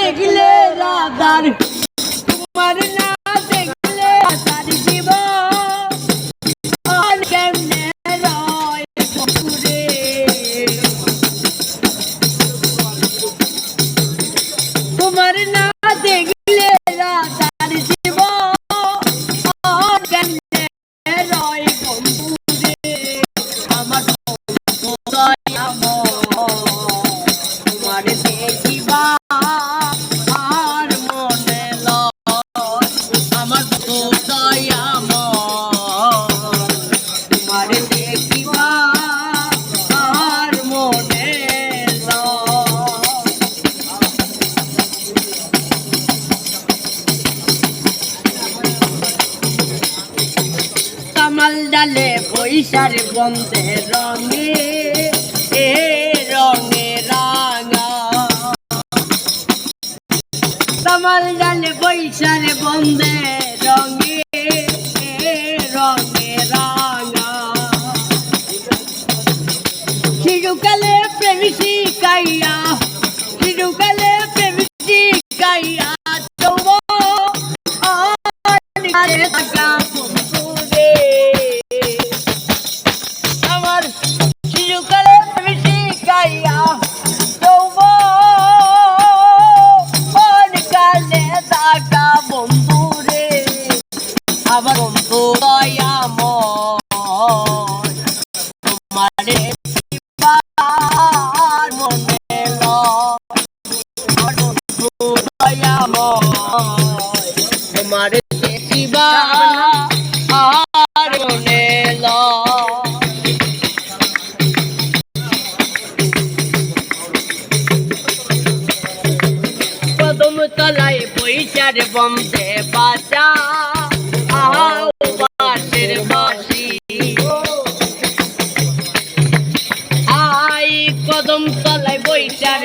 দেখলে রাধার তোমার না দেখলে রাধার জীবন কেমনে রয় পুরে তোমার না দেখলে রাধার জীবন কেমনে রয় বন্ধুরে আমার তোমার দেখিবা আর মনে লয় আমার তোমার দেখিবা আর মনে কামাল ডালে পয়সার বন্ধে রঙে এ রঙে রাঙা কামাল ডালে পয়সার বন্ধে রঙে এ রঙে রাঙা চিরকালে প্রেম শিখাইয়া চিরকালে প্রেম শিখাইয়া তবু আরে থাকা আমার চিরকালে প্রেম শিখাইয়া তবু কালে থাকা বন্ধুরে আবার বন্ধু তোমারে মনে তোমারে দেখিবা আর মনে কদম তলায় পয়সার বন্ধে বাজা বাসের বাসি আই কদম তলায় পয়সার